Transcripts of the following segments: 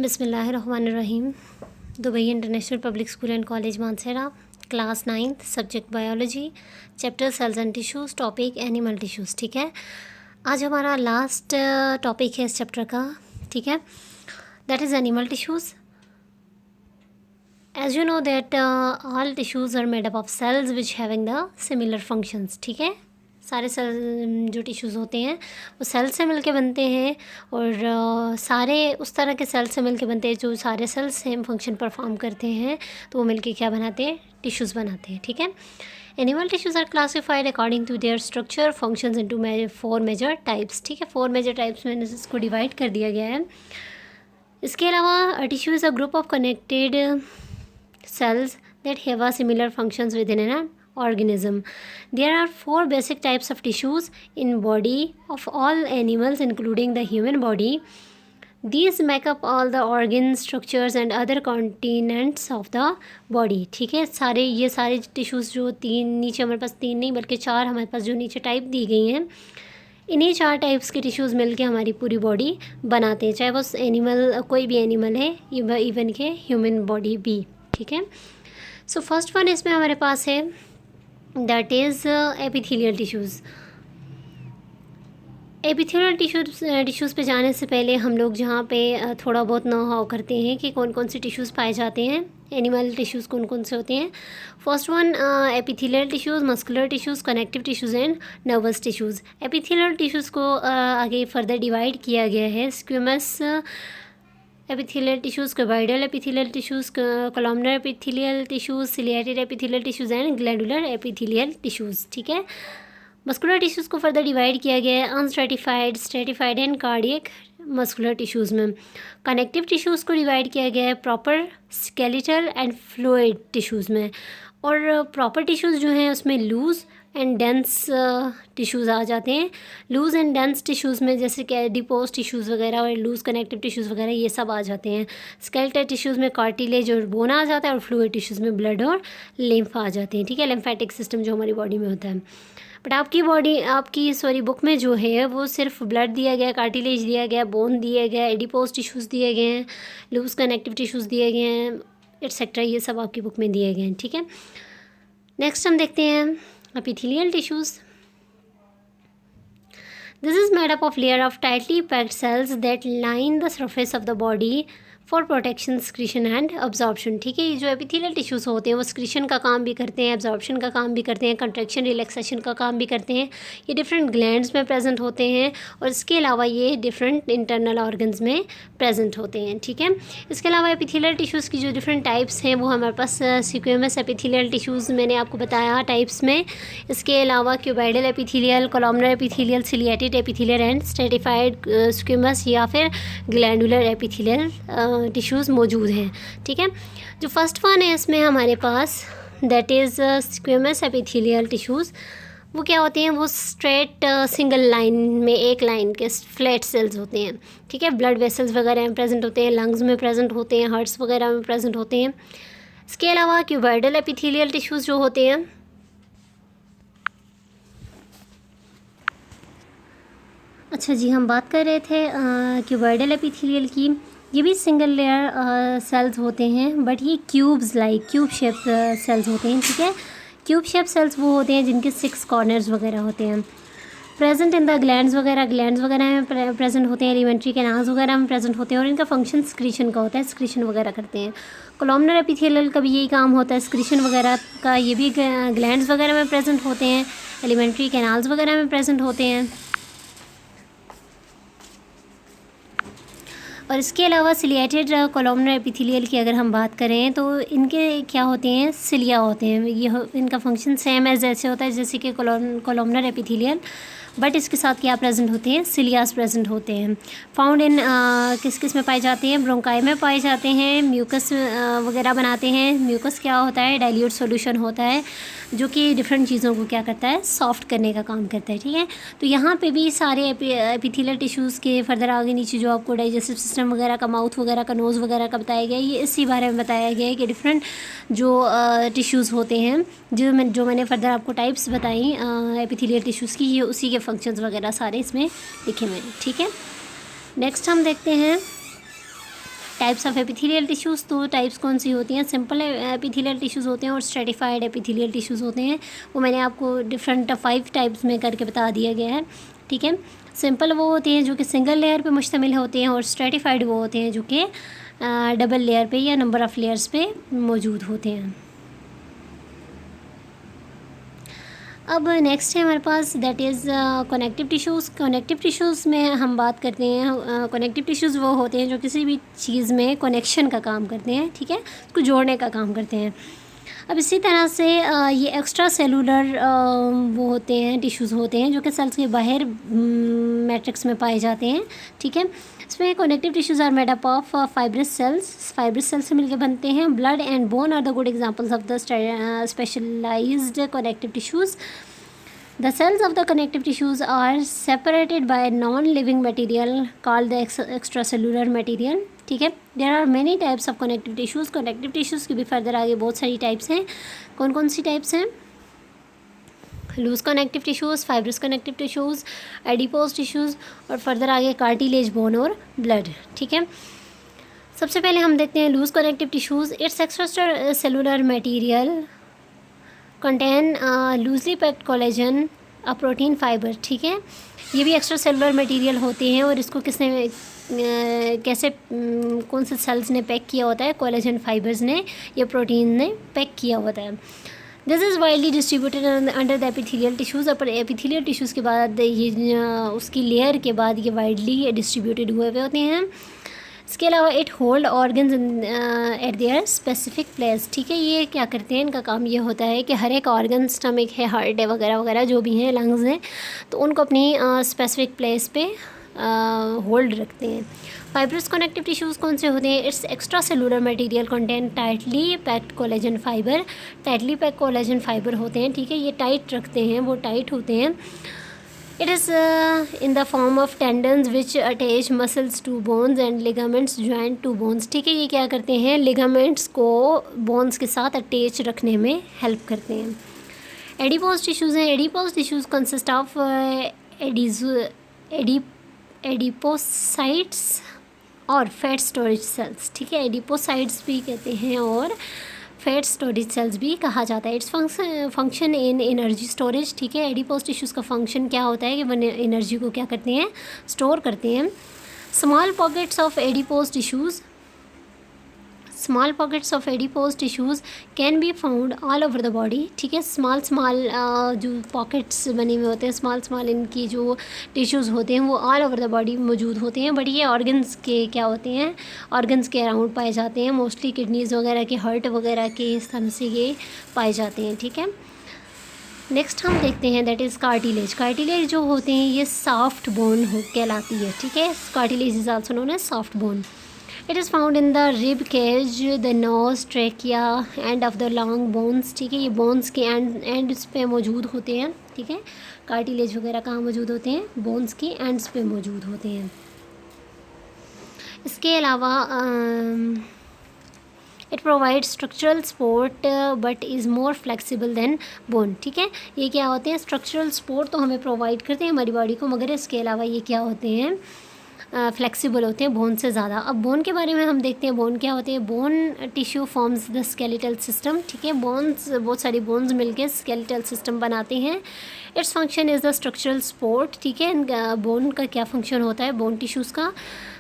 बिस्मिल्लाहिर्रहमानिर्रहीम। Dubai international public school and college Mansehra, class 9th, subject biology, chapter cells and tissues, topic animal tissues. ठीक है, आज हमारा last topic है इस चैप्टर का। ठीक है, that is animal tissues. As you know that all tissues are made up of cells which having the similar functions. ठीक है, सारे सेल जो टिश्यूज़ होते हैं वो सेल से मिलके बनते हैं और सारे उस तरह के सेल से मिलके बनते हैं जो सारे सेल्स सेम फंक्शन परफॉर्म करते हैं, तो वो मिलके क्या बनाते हैं, टिश्यूज़ बनाते हैं। ठीक है, animal tissues are classified according to their structure functions into 4 major types. ठीक है, 4 मेजर टाइप्स में इसको डिवाइड कर दिया गया है। इसके अलावा tissue is a group of connected cells that have a similar functions within an organism. There are 4 basic types of tissues in body of all animals including the human body. These make up all the organs, structures and other continents of the body. ठीक है, ये सारे tissues जो नीचे हमारे पास 3 नहीं बल्कि 4 हमारे पास जो नीचे टाइप दी गई हैं, इन्हीं 4 टाइप्स के टिश्यूज़ मिलके हमारी पूरी बॉडी बनाते हैं, चाहे वो एनिमल कोई भी एनिमल है, इवन के ह्यूमन बॉडी भी। ठीक है, सो फर्स्ट वन इसमें हमारे पास है that is epithelial tissues. Epithelial tissues पे जाने से पहले हम लोग जहाँ पे थोड़ा बहुत नो हाउ करते हैं कि कौन कौन से टिश्यूज़ पाए जाते हैं, एनिमल टिश्यूज़ कौन कौन से होते हैं। First one epithelial tissues, muscular tissues, connective tissues and nervous tissues. Epithelial tissues को आगे फर्दर डिवाइड किया गया है squamous epithelial tissues, cuboidal epithelial tissues, columnar epithelial tissues, ciliated epithelial tissues and glandular epithelial tissues. ठीक है, muscular tissues को further divide किया गया है unstratified, stratified and cardiac muscular tissues में। कनेक्टिव टिश्यूज़ को डिवाइड किया गया है proper skeletal and fluid tissues में। और प्रॉपर टिश्यूज़ जो हैं उसमें लूज़ एंड डेंस टिश्यूज़ आ जाते हैं। लूज़ एंड डेंस टिश्यूज़ में जैसे कि एडिपोज टिश्यूज़ वगैरह और लूज़ कनेक्टिव टिश्यूज़ वगैरह ये सब आ जाते हैं। स्केलेटल टिश्यूज़ में कार्टिलेज और बोन आ जाता है और फ्लूइड टिश्यूज़ में ब्लड और लिम्फ आ जाते हैं। ठीक है, लिम्फेटिक सिस्टम जो हमारी बॉडी में होता है। बट आपकी बुक में जो है वो सिर्फ ब्लड दिया गया, कार्टिलेज दिया गया, बोन दिया गया, एडिपोज टिश्यूज़ दिए गए हैं, लूज़ कनेक्टिव टिश्यूज़ दिए गए हैं, एट्सेट्रा, ये सब आपकी बुक में दिए गए हैं। ठीक है, नेक्स्ट हम देखते हैं epithelial tissues. This is made up of layer of tightly packed cells that line the surface of the body for protection, secretion and absorption. ठीक है, ये जो एपिथेलियल टिश्यूज़ होते हैं वो स्क्रीशन का काम भी करते हैं, एब्जॉर्प्शन का काम भी करते हैं, कंट्रैक्शन रिलैक्सेशन का काम भी करते हैं। ये डिफरेंट ग्लैंड्स में प्रेजेंट होते हैं और इसके अलावा ये डिफरेंट इंटरनल ऑर्गन्स में प्रेजेंट होते हैं। ठीक है, इसके अलावा एपिथेलियल टिश्यूज़ की जो डिफरेंट टाइप्स हैं वो हमारे पास स्क्विमस एपिथेलियल टिश्यूज़ मैंने आपको बताया टाइप्स में। इसके अलावा cuboidal epithelial, columnar epithelial, ciliated epithelial and stratified squamous या फिर ग्लैंडुलर एपिथेलियल टिश्यूज़ मौजूद हैं। ठीक है, जो फर्स्ट वन है इसमें हमारे पास दैट इज़ स्क्विमस एपिथेलियल टिश्यूज़। वो क्या होते हैं, वो स्ट्रेट सिंगल लाइन में एक लाइन के फ्लैट सेल्स होते हैं। ठीक है, ब्लड वेसल्स वगैरह में प्रेजेंट होते हैं, लंग्स में प्रेजेंट होते हैं, हार्ट्स वगैरह में प्रेजेंट होते हैं। इसके अलावा क्यूबॉइडल एपिथेलियल टिश्यूज़ जो होते हैं, अच्छा जी, हम बात कर रहे थे क्यूबॉइडल एपिथेलियल की। ये भी सिंगल लेयर सेल्स होते हैं बट ये क्यूब शेप सेल्स होते हैं। ठीक है, क्यूब शेप सेल्स वो होते हैं जिनके 6 कॉर्नर्स वगैरह होते हैं। प्रेजेंट इन द ग्लैंड्स वगैरह में प्रेजेंट होते हैं, एलिमेंट्री कैनाल्स वगैरह में प्रेजेंट होते हैं और इनका फंक्शन स्क्रीशन का होता है, स्क्रीशन वगैरह करते हैं। कॉलमनर एपिथेलियल का भी यही काम होता है, स्क्रीशन वगैरह का। ये भी ग्लैंड्स वगैरह में प्रेजेंट होते हैं, एलिमेंट्री कैनाल्स वगैरह में प्रेजेंट होते हैं। और इसके अलावा सिलिएटेड कॉलमनर एपिथेलियल की अगर हम बात करें तो इनके क्या होते हैं, सिलिया होते हैं। इनका फंक्शन सेम एज ऐसे होता है जैसे कि कॉलमनर एपिथेलियल, बट इसके साथ क्या प्रेजेंट होते हैं, सिलियास प्रेजेंट होते हैं। फाउंड इन किस में पाए जाते हैं, ब्रोंकाई में पाए जाते हैं, म्यूकस वगैरह बनाते हैं। म्यूकस क्या होता है, डाइल्यूट सॉल्यूशन होता है जो कि डिफरेंट चीज़ों को क्या करता है, सॉफ्ट करने का काम करता है। ठीक है, तो यहाँ पे भी सारे एपिथेलियल टिश्यूज़ के फर्दर आगे नीचे जो आपको डाइजेस्टिव सिस्टम वगैरह का, माउथ वगैरह का, नोज़ वगैरह का बताया गया है, ये इसी बारे में बताया गया है कि डिफरेंट जो टिश्यूज़ होते हैं, जो मैंने फर्दर आपको टाइप्स बताई एपिथेलियल टिश्यूज़ की, ये उसी के फंक्शंस वगैरह सारे इसमें लिखे हुए हैं। ठीक है, नेक्स्ट हम देखते हैं टाइप्स ऑफ एपिथेलियल टिश्यूज़, तो टाइप्स कौन सी होती हैं? सिंपल एपिथेलियल टिश्यूज़ होते हैं और स्ट्रेटिफाइड एपिथेलियल टिश्यूज़ होते हैं। वो मैंने आपको डिफरेंट 5 टाइप्स में करके बता दिया गया है, ठीक है। सिंपल वो होते हैं जो कि सिंगल लेयर पे मुश्तमिल होते हैं और स्ट्रेटिफाइड वो होते हैं जो कि डबल लेयर पे या नंबर ऑफ़ लेयर्स पे मौजूद होते हैं। अब नेक्स्ट है हमारे पास that is connective tissues. Connective tissues में हम बात करते हैं, कनेक्टिव टिश्यूज़ वो होते हैं जो किसी भी चीज़ में कनेक्शन का काम करते हैं, ठीक है, उसको जोड़ने का काम करते हैं। अब इसी तरह से ये एक्स्ट्रा सेलुलर वो होते हैं, टिश्यूज़ होते हैं जो कि सेल्स के बाहर मैट्रिक्स में पाए जाते हैं, ठीक है। इसमें connective tissues are made up of fibrous cells, fibrous cells से मिलकर बनते हैं। Blood and bone are the good examples of the specialised connective tissues. The cells of the connective tissues are separated by non-living material called the extracellular material, ठीक है। There are many types of connective tissues. Connective tissues की भी further आगे बहुत सारी types हैं। कौन कौन सी टाइप्स हैं? Loose connective tissues, fibrous connective tissues, adipose tissues और फर्दर आगे कार्टिलेज, बोन और ब्लड, ठीक है। सबसे पहले हम देखते हैं loose connective tissues. Its extracellular material contain loosely packed collagen a protein fibre, ठीक है। ये भी एक्स्ट्रा सेलुलर मटेरियल होते हैं और इसको किसने कैसे कौन से सेल्स ने पैक किया होता है? कोलेजन फाइबर्स ने या प्रोटीन ने पैक किया होता है। This is widely distributed under the epithelial tissues. पर एपिथेलियल टिश्यूज़ के बाद ये उसकी लेयर के बाद ये वाइडली डिस्ट्रीब्यूटेड हुए हुए होते हैं। इसके अलावा it hold organs eight there specific place, ठीक है। ये क्या करते हैं? इनका काम ये होता है कि हर एक ऑर्गन, स्टमक है, हार्ट है, वगैरह वगैरह जो भी हैं, लंग्स हैं, तो उनको अपनी स्पेसिफिक प्लेस पे होल्ड रखते हैं। फाइब्रस कनेक्टिव टिश्यूज़ कौन से होते हैं? It's extra cellular material contain tightly packed collagen fibre. Tightly packed collagen fibre होते हैं, ठीक है। ये टाइट रखते हैं, वो टाइट होते हैं। It is in the form of tendons which attach muscles to bones and ligaments joined to bones, ठीक है। ये क्या करते हैं? लिगामेंट्स को बोन्स के साथ अटैच रखने में हेल्प करते हैं। एडिपोज टिश्यूज़ हैं। Adipose tissues consist of adipocytes और फैट स्टोरेज सेल्स, ठीक है। एडिपोसाइट्स भी कहते हैं और फैट स्टोरेज सेल्स भी कहा जाता है। Its function in energy storage, ठीक है। एडिपोज टिश्यूज़ का फंक्शन क्या होता है कि वो एनर्जी को क्या करते हैं? स्टोर करते हैं। Small pockets of adipose tissues, small pockets of adipose tissues can be found all over the body, ठीक है। स्मॉल जो पॉकेट्स बने हुए होते हैं, स्मॉल इनकी जो टिश्यूज़ होते हैं वो ऑल ओवर द बॉडी मौजूद होते हैं। बट ये ऑर्गन्स के क्या होते हैं? ऑर्गन्स के अराउंड पाए जाते हैं। मोस्टली किडनीज़ वगैरह के, हार्ट वगैरह के इस तरह से ये पाए जाते हैं, ठीक है। नेक्स्ट हम देखते हैं दैट इज़ कार्टिलेज। कार्टिलेज जो होते हैं ये सॉफ्ट बोन कहलाती है, ठीक है। Cartilage is also known as soft bone. It is found in the rib cage, the nose, trachea, and of the long bones, ठीक है। ये बोन्स के एंड्स पे मौजूद होते हैं, ठीक है। कार्टिलेज वगैरह कहाँ मौजूद होते हैं? बोन्स के एंड्स पे मौजूद होते हैं। इसके अलावा it provide structural support but is more flexible than bone, ठीक है। ये क्या होते हैं? स्ट्रक्चरल सपोर्ट तो हमें प्रोवाइड करते हैं हमारी बॉडी को, मगर इसके अलावा ये क्या होते हैं? फ्लेक्सिबल होते हैं बोन से ज़्यादा। अब बोन के बारे में हम देखते हैं। बोन क्या होते हैं? Bone tissue forms the skeletal system, ठीक है। बोन्स, बहुत सारी बोन्स मिलके स्केलेटल सिस्टम बनाते हैं। Its function is the structural support, ठीक है। बोन का क्या फंक्शन होता है? बोन टिश्यूज़ का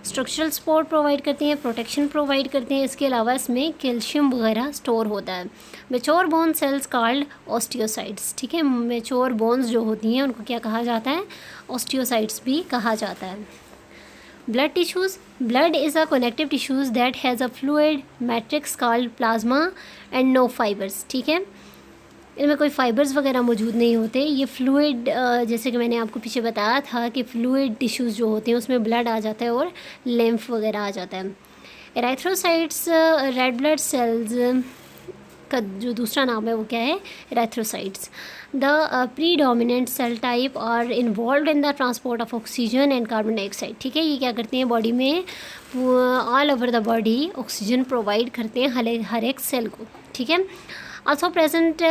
स्ट्रक्चरल सपोर्ट प्रोवाइड करते हैं, प्रोटेक्शन प्रोवाइड करते हैं। इसके अलावा इसमें कैल्शियम वगैरह स्टोर होता है। Mature bone cells called osteocytes, ठीक है। मेच्योर बोन्स जो होती हैं उनको क्या कहा जाता है? ऑस्टियोसाइट्स भी कहा जाता है। Blood tissues. Blood is a connective tissues that has a fluid matrix called plasma and no fibres, ठीक है। इनमें कोई फाइबर्स वगैरह मौजूद नहीं होते। ये फ्लूइड, जैसे कि मैंने आपको पीछे बताया था कि फ्लूइड टिश्यूज़ जो होते हैं उसमें ब्लड आ जाता है और लिम्फ वगैरह आ जाता है। एराथ्रोसाइट्स, रेड ब्लड सेल्स का जो दूसरा नाम है वो क्या है? Erythrocytes. The predominant cell type are involve in the transport of oxygen and carbon dioxide, ठीक है। ये क्या करते हैं? बॉडी में all over the body oxygen provide करते हैं हर एक सेल को, ठीक है। ऑल्सो प्रेजेंट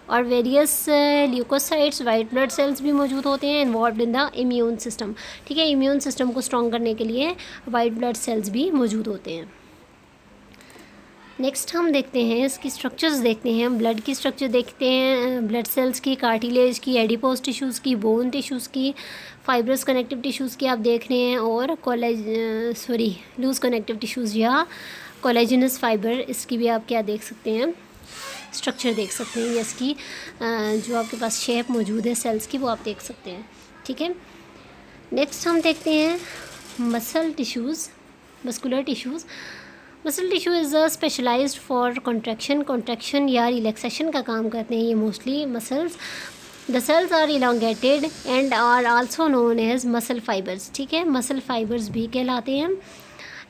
और various leucocytes white blood cells भी मौजूद होते हैं involve in the immune system. ठीक है, इम्यून सिस्टम को स्ट्रॉन्ग करने के लिए वाइट ब्लड सेल्स भी मौजूद होते हैं। नेक्स्ट हम देखते हैं इसकी स्ट्रक्चर्स देखते हैं, ब्लड की स्ट्रक्चर देखते हैं, ब्लड सेल्स की, कार्टिलेज की, एडिपोज टिश्यूज़ की, बोन टिश्यूज़ की, फाइब्रस कनेक्टिव टिश्यूज़ की आप देख रहे हैं, और लूज कनेक्टिव टिश्यूज़ या कोलेजिनस फाइबर, इसकी भी आप क्या देख सकते हैं, स्ट्रक्चर देख सकते हैं, या इसकी जो आपके पास शेप मौजूद है सेल्स की वो आप देख सकते हैं। ठीक है, नेक्स्ट हम देखते हैं muscle tissues, muscular tissues. Muscle tissue is a specialised for contraction या रिलैक्सेशन का काम करते हैं ये mostly muscles. The cells are elongated and are also known as muscle fibres. ठीक है, मसल फाइबर्स भी कहलाते हैं।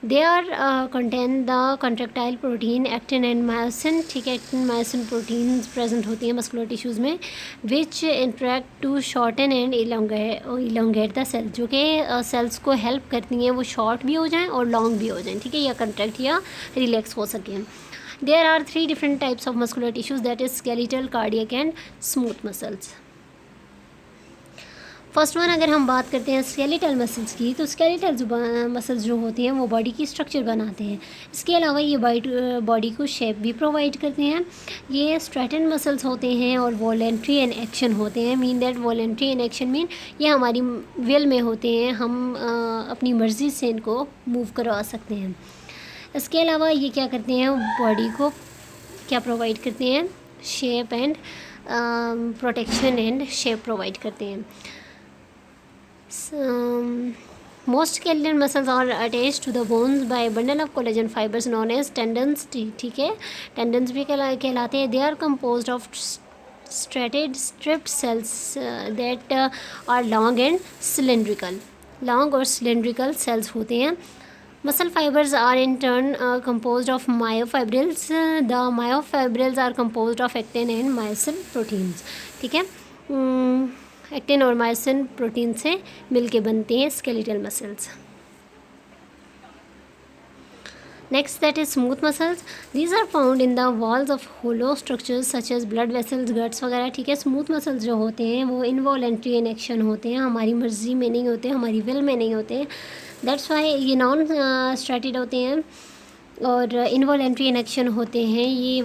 They are contain the contractile protein actin and myosin. ठीक है, एक्टिन मायोसिन प्रोटीन्स प्रेजेंट होती हैं मस्कुलर टिश्यूज़ में, which interact to shorten and elongate the cell, जो कि सेल्स को हेल्प करती हैं वो शॉर्ट भी हो जाएं और लॉन्ग भी हो जाएं। ठीक है, या कंट्रैक्ट या रिलैक्स हो सकें। There are 3 different types of muscular tissues, that is skeletal, cardiac and smooth muscles. First one अगर हम बात करते हैं स्केलेटल मसल्स की, तो स्केलेटल मसल्स जो होती हैं वो बॉडी की स्ट्रक्चर बनाते हैं। इसके अलावा ये बॉडी को शेप भी प्रोवाइड करते हैं। ये स्ट्रेटन मसल्स होते हैं और वॉलेंट्री इन एक्शन होते हैं। Mean that voluntary in action mean ये हमारी विल में होते हैं, हम अपनी मर्ज़ी से इनको मूव करवा सकते हैं। इसके अलावा ये क्या करते हैं, बॉडी को क्या प्रोवाइड करते हैं, shape and protection and shape provide करते हैं। Most skeletal muscles are attached to the bones by a bundle of collagen fibers known as tendons। ठीक है, tendons भी कहलाते हैं। They are composed of stripped cells that are long and cylindrical। long और cylindrical cells होते हैं। Muscle fibers are in turn composed of myofibrils। The myofibrils are composed of actin and myosin proteins। ठीक है, actin और myosin protein से मिलके बनते हैं skeletal muscles. Next that is smooth muscles. These are found in the walls of hollow structures such as blood vessels, guts वगैरह। ठीक है, स्मूथ मसल्स जो होते हैं वो इनवॉलेंट्री इन एक्शन होते हैं, हमारी मर्जी में नहीं होते, हमारी विल में नहीं होते हैं। दैट्स वाई ये नॉन स्ट्रेटेड होते हैं और इनवॉलेंट्री इन एक्शन होते हैं। ये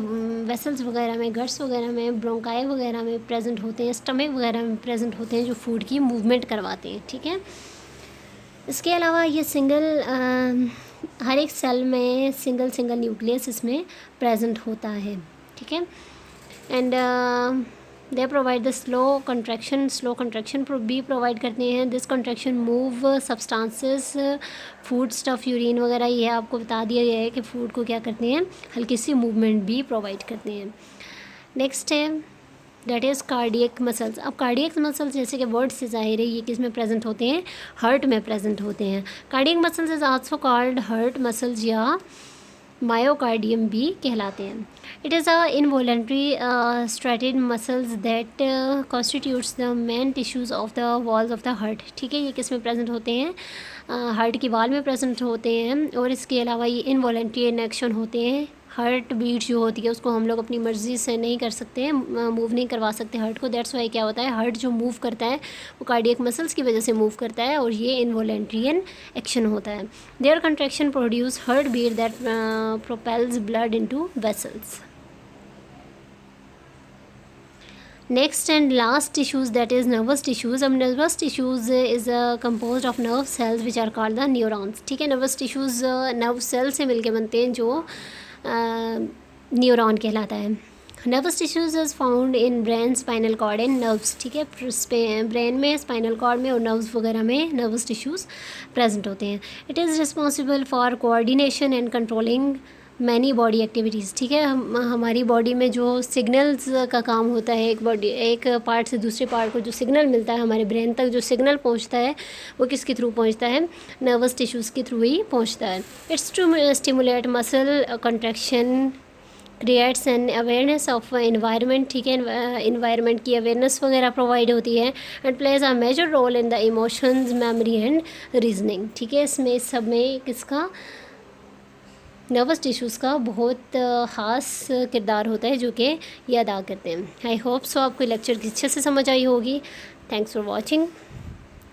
वेसल्स वगैरह में, गट्स वगैरह में, ब्रोंकाई वगैरह में प्रेजेंट होते हैं, स्टमक वगैरह में प्रेजेंट होते हैं, जो फूड की मूवमेंट करवाते हैं। ठीक है, इसके अलावा ये हर एक सेल में सिंगल न्यूक्लियस इसमें प्रेजेंट होता है। ठीक है, and they provide the slow contraction भी प्रोवाइड करते हैं। This contraction move substances, food stuff, urine वगैरह, ये आपको बता दिया गया है कि फूड को क्या करते हैं, हल्की सी मूवमेंट भी प्रोवाइड करते हैं। नेक्स्ट है दैट इज़ कार्डियक मसल्स। अब कार्डियक मसल्स जैसे कि वर्ड से ज़ाहिर है ये किस में प्रेजेंट होते हैं, हार्ट में प्रेजेंट होते हैं। Cardiac muscles is also called heart muscles या मायोकार्डियम भी कहलाते हैं। It is a involuntary striated muscles that constitutes the main tissues of the walls of the heart. ठीक है, ये किस में प्रेजेंट होते हैं, हार्ट की वाल में प्रेजेंट होते हैं। और इसके अलावा ये इनवॉलेंट्री इन एक्शन होते हैं। हार्ट बीट जो होती है उसको हम लोग अपनी मर्ज़ी से नहीं कर सकते हैं, मूव नहीं करवा सकते हार्ट को। दैट्स वाई क्या होता है, हार्ट जो मूव करता है वो कार्डियक मसल्स की वजह से मूव करता है और ये इनवॉलेंट्री इन एक्शन होता है। Their contraction produce heart beat that propels blood into vessels. Next and last tissues that is nervous tissues. अब nervous tissues is composed of nerve cells which are called the neurons. ठीक है, nervous tissues nerve cell से मिलके बनते हैं जो neuron कहलाता है। Nervous tissues is found in brain, spinal cord and nerves. ठीक है, ब्रेन में, स्पाइनल कॉर्ड में और नर्व्स वगैरह में नर्वस टिश्यूज़ प्रेजेंट होते हैं। It is responsible for coordination and controlling many body activities. ठीक है, हमारी बॉडी में जो सिग्नल्स का काम होता है, एक पार्ट से दूसरे पार्ट को जो सिग्नल मिलता है, हमारे ब्रेन तक जो सिग्नल पहुंचता है वो किसके थ्रू पहुंचता है, नर्वस टिश्यूज़ के थ्रू ही पहुंचता है। It's to stimulate muscle contraction, creates an awareness of environment. ठीक है, इन्वायरमेंट की अवेयरनेस वगैरह प्रोवाइड होती है। And plays a major role in the emotions, memory and reasoning. ठीक है, इसमें सब में किसका नर्वस टिश्यूज़ का बहुत ख़ास किरदार होता है जो कि ये अदा करते हैं। आई होप सो आपको लेक्चर की अच्छे से समझ आई होगी। Thanks for watching.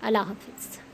अल्लाह हाफिज़।